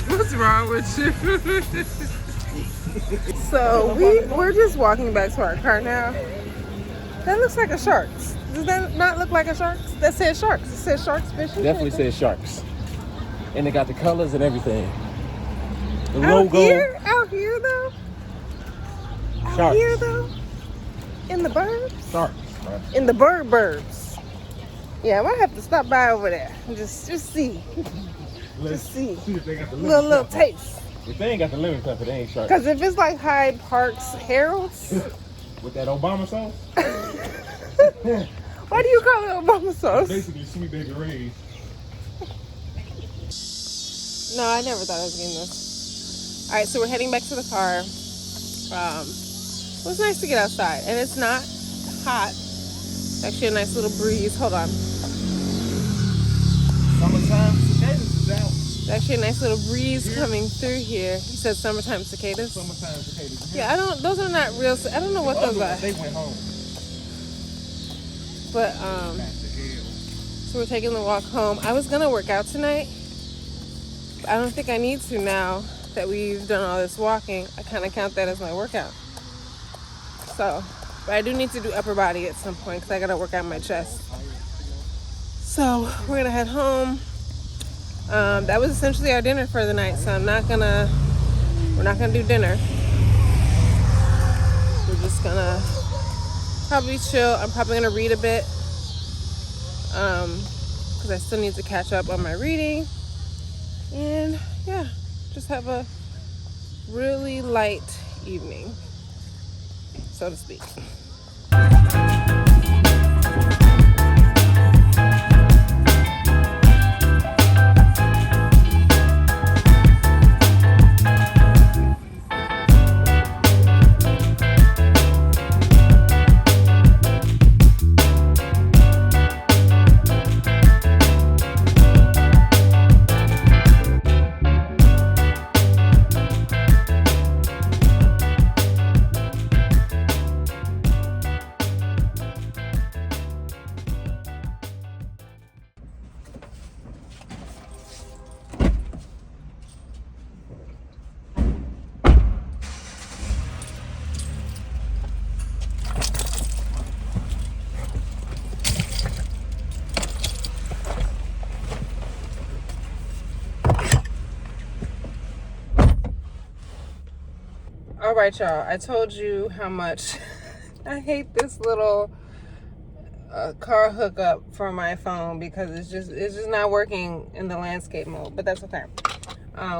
[SPEAKER 1] What's wrong with you? So we're just walking back to our car now. That looks like a shark's. Does that not look like a shark's? That says sharks. It says sharks fishing.
[SPEAKER 2] Definitely says sharks. And they got the colors and everything. The
[SPEAKER 1] Out
[SPEAKER 2] logo.
[SPEAKER 1] here though.
[SPEAKER 2] Sharks.
[SPEAKER 1] Out here though. In the burbs?
[SPEAKER 2] Sharks, bro.
[SPEAKER 1] In the burbs. Yeah, I might have to stop by over there and just see. Just see.
[SPEAKER 2] See if they got the
[SPEAKER 1] Little taste.
[SPEAKER 2] If they ain't got the lemon pepper, they ain't sharks.
[SPEAKER 1] Because if it's like Hyde Park's Harold's.
[SPEAKER 2] With that Obama sauce?
[SPEAKER 1] Why do you call it Obama sauce?
[SPEAKER 2] Basically, Sweet Baby Ray's.
[SPEAKER 1] No, I never thought I was getting this. Alright, so we're heading back to the car. It was nice to get outside. And it's not hot. It's actually a nice little breeze. Hold on.
[SPEAKER 2] Summertime cicadas is out.
[SPEAKER 1] It's actually a nice little breeze coming through here. You said summertime cicadas?
[SPEAKER 2] Summertime cicadas.
[SPEAKER 1] Yeah, those are not real, I don't know what those are.
[SPEAKER 2] They went home.
[SPEAKER 1] But, so we're taking the walk home. I was gonna work out tonight. But I don't think I need to now that we've done all this walking. I kind of count that as my workout. So, but I do need to do upper body at some point because I gotta work out my chest. So we're gonna head home. That was essentially our dinner for the night. So we're not gonna do dinner. We're just gonna probably chill. I'm probably gonna read a bit. Because I still need to catch up on my reading. And yeah, just have a really light evening, so to speak. All right, y'all. I told you how much I hate this little car hookup for my phone because it's just not working in the landscape mode. But that's okay.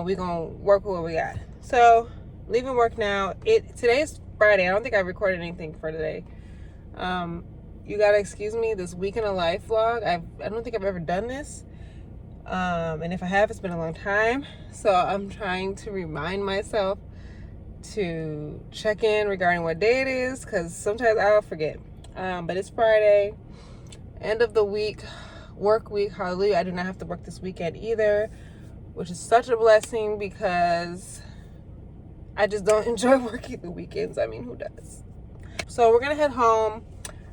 [SPEAKER 1] We gonna work with what we got. So leaving work now. Today's Friday. I don't think I recorded anything for today. You gotta excuse me. This week in a life vlog. I don't think I've ever done this. And if I have, it's been a long time. So I'm trying to remind myself to check in regarding what day it is, because sometimes I'll forget. But it's Friday, end of the week, work week. Hallelujah. I do not have to work this weekend either, which is such a blessing because I just don't enjoy working the weekends. I mean, who does? So we're gonna head home.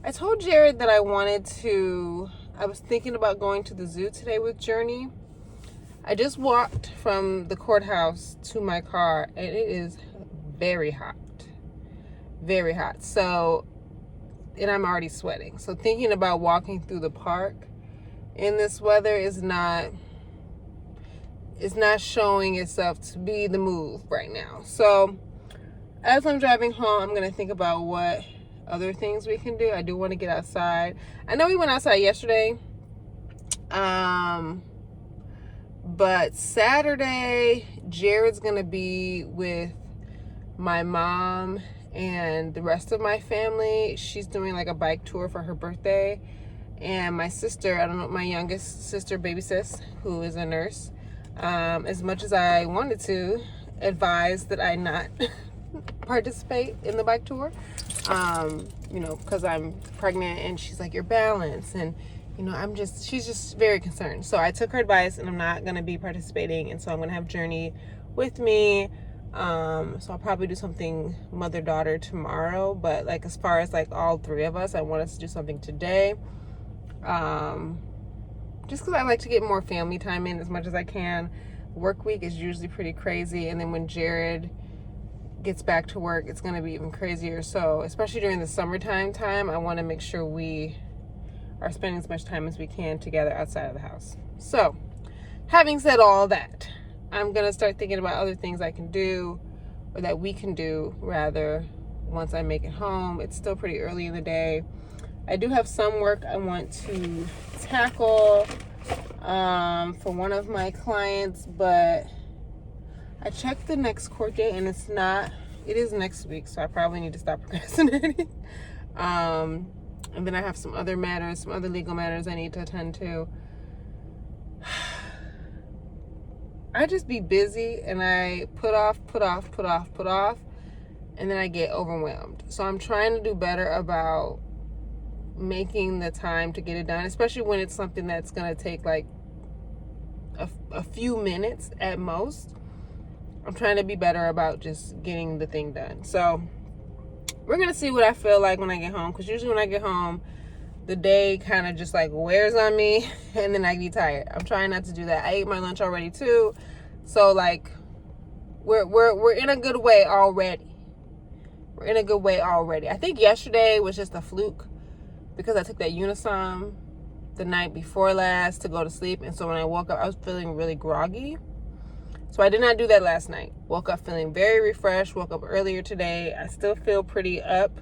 [SPEAKER 1] I told Jared that I was thinking about going to the zoo today with Journey. I just walked from the courthouse to my car and it is very hot. Very hot. So, and I'm already sweating. So thinking about walking through the park in this weather is not showing itself to be the move right now. So as I'm driving home, I'm going to think about what other things we can do. I do want to get outside. I know we went outside yesterday. But Saturday, Jared's going to be with my mom and the rest of my family. She's doing like a bike tour for her birthday. And my sister, I don't know, my youngest sister, baby sis, who is a nurse, as much as I wanted to advise that I not participate in the bike tour, because I'm pregnant, and she's like, you're balanced, and she's just very concerned. So I took her advice and I'm not going to be participating. And so I'm going to have Journey with me. So I'll probably do something mother-daughter tomorrow. But like, as far as like all three of us, I want us to do something today. Just because I like to get more family time in as much as I can. Work week is usually pretty crazy. And then when Jared gets back to work, it's going to be even crazier. So especially during the summertime time, I want to make sure we are spending as much time as we can together outside of the house. So, having said all that, I'm going to start thinking about other things I can do, or that we can do, rather, once I make it home. It's still pretty early in the day. I do have some work I want to tackle for one of my clients, but I checked the next court date and it is next week, so I probably need to stop procrastinating. And then I have some other legal matters I need to attend to. I just be busy and I put off, and then I get overwhelmed. So I'm trying to do better about making the time to get it done, especially when it's something that's going to take like a few minutes at most. I'm trying to be better about just getting the thing done. So we're going to see what I feel like when I get home, because usually when I get home, the day kind of just like wears on me and then I get tired. I'm trying not to do that. I ate my lunch already too. So like we're in a good way already. We're in a good way already. I think yesterday was just a fluke because I took that Unisom the night before last to go to sleep. And so when I woke up, I was feeling really groggy. So I did not do that last night. Woke up feeling very refreshed. Woke up earlier today. I still feel pretty up.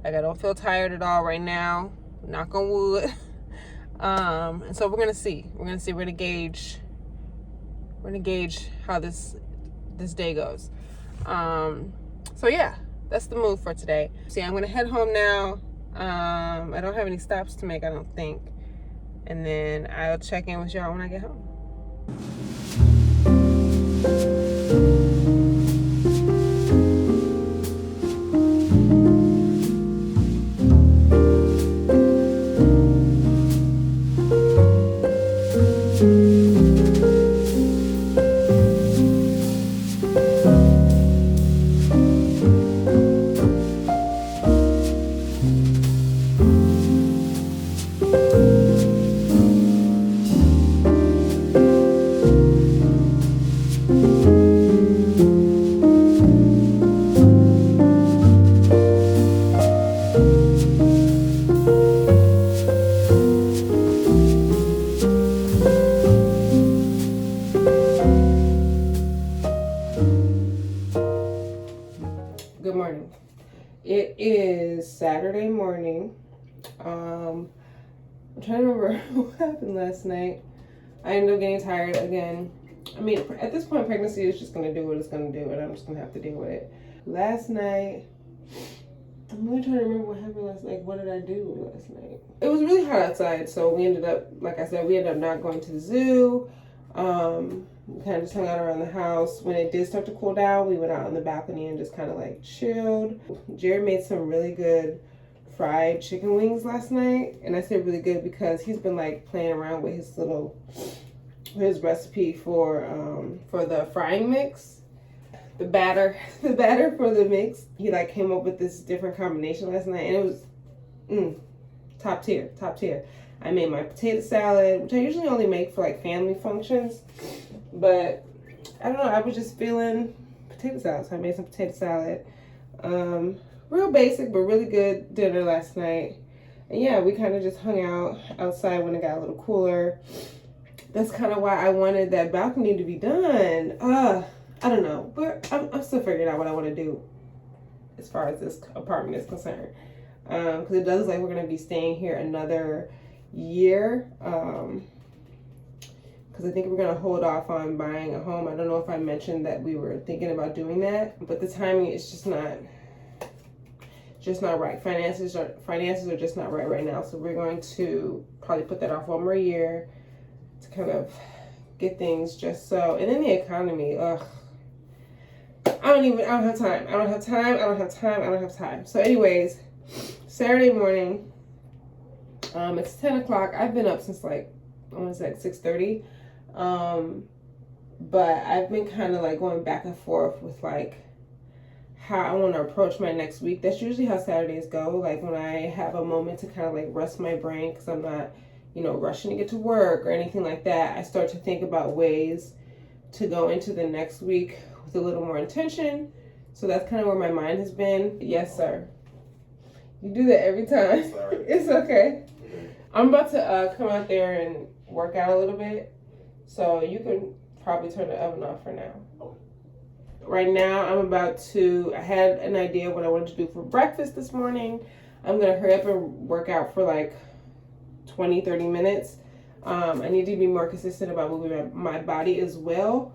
[SPEAKER 1] Like I don't feel tired at all right now. Knock on wood. And so we're gonna see. We're gonna gauge how this day goes. So yeah, that's the move for today. See, I'm gonna head home now. I don't have any stops to make, I don't think. And then I'll check in with y'all when I get home. Good morning. It is Saturday morning. I'm trying to remember what happened last night. I ended up getting tired again. I mean, at this point, pregnancy is just going to do what it's going to do, and I'm just going to have to deal with it. Last night, I'm really trying to remember what happened last night. What did I do last night? It was really hot outside, so we ended up, like I said, not going to the zoo. We kind of just hung out around the house. When it did start to cool down, we went out on the balcony and just kind of like chilled. Jared made some really good fried chicken wings last night. And I say really good because he's been like playing around with his recipe for the frying mix. The batter for the mix. He like came up with this different combination last night and it was top tier. I made my potato salad, which I usually only make for like family functions. But I don't know, I was just feeling potato salad, so I made some potato salad. Real basic, but really good dinner last night. And yeah, we kind of just hung out outside when it got a little cooler. That's kind of why I wanted that balcony to be done. I don't know, but I'm still figuring out what I want to do as far as this apartment is concerned. Because it does look like we're going to be staying here another year. Because I think we're going to hold off on buying a home. I don't know if I mentioned that we were thinking about doing that, but the timing is just not right. Finances are just not right now. So we're going to probably put that off one more year to kind of get things just so. And then the economy, I don't have time. So anyways, Saturday morning, it's 10 o'clock. I've been up since like, I want to say 6:30. But I've been kind of like going back and forth with like how I want to approach my next week. That's usually how Saturdays go. Like when I have a moment to kind of like rest my brain because I'm not, rushing to get to work or anything like that. I start to think about ways to go into the next week with a little more intention. So that's kind of where my mind has been. Yes, sir. You do that every time. Sorry. It's okay. I'm about to come out there and work out a little bit. So you can probably turn the oven off for now. right now I had an idea of what I wanted to do for breakfast this morning. I'm gonna hurry up and work out for like 20-30 minutes. I need to be more consistent about moving my body as well.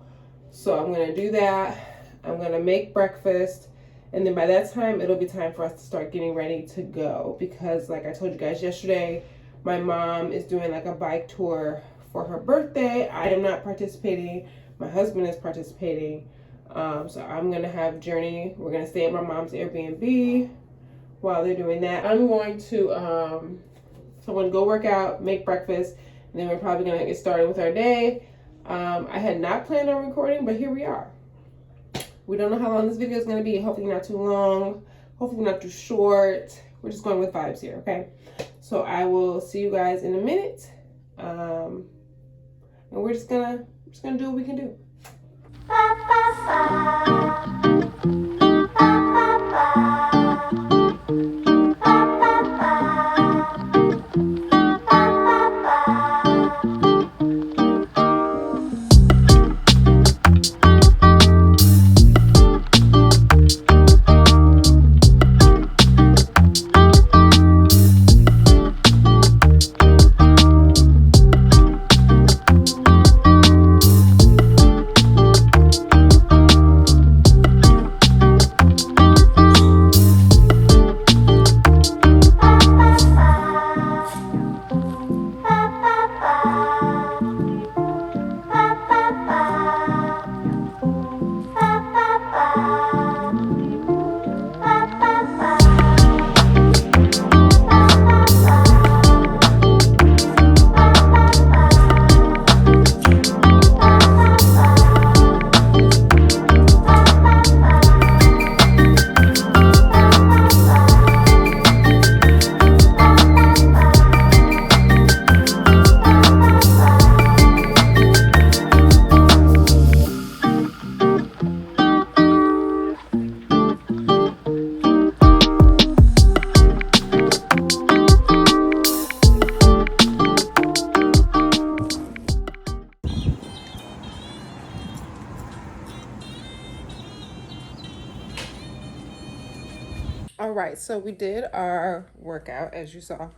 [SPEAKER 1] So I'm gonna do that. I'm gonna make breakfast, and then by that time it'll be time for us to start getting ready to go, because like I told you guys yesterday, my mom is doing like a bike tour for her birthday. I am not participating. My husband is participating. So I'm gonna have Journey. We're gonna stay at my mom's Airbnb while they're doing that. I'm going to go work out, make breakfast, and then we're probably gonna get started with our day. I had not planned on recording, but here we are. We don't know how long this video is gonna be. Hopefully not too long. Hopefully not too short. We're just going with vibes here, okay? So I will see you guys in a minute. And we're just gonna do what we can do. All right, so we did our workout, as you saw.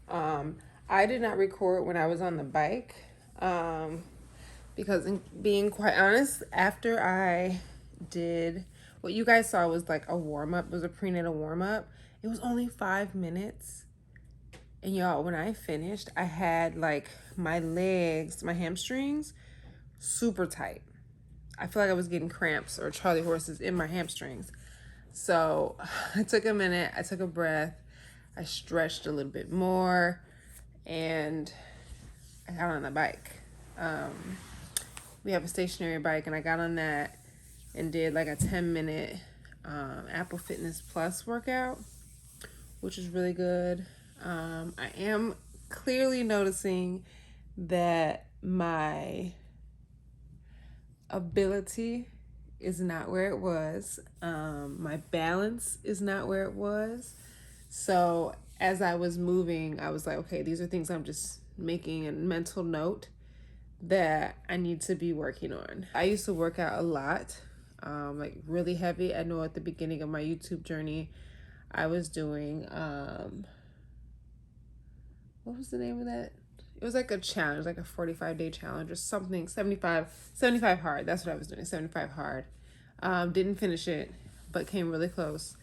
[SPEAKER 1] I did not record when I was on the bike, because being quite honest, after I did what you guys saw was like a warm-up, it was a prenatal warm-up. It was only 5 minutes. And y'all, when I finished, I had like my legs, my hamstrings, super tight. I feel like I was getting cramps or Charlie horses in my hamstrings. So I took a minute, I took a breath, I stretched a little bit more, and I got on the bike. We have a stationary bike, and I got on that and did like a 10-minute Apple Fitness Plus workout, which is really good. I am clearly noticing that my ability is not where it was. My balance is not where it was. So as I was moving, I was like, okay, these are things I'm just making a mental note that I need to be working on. I used to work out a lot, like really heavy. I know at the beginning of my YouTube journey, I was doing, what was the name of that? It was like a challenge, like a 45-day challenge or something, 75 hard. That's what I was doing, 75 hard. Didn't finish it, but came really close.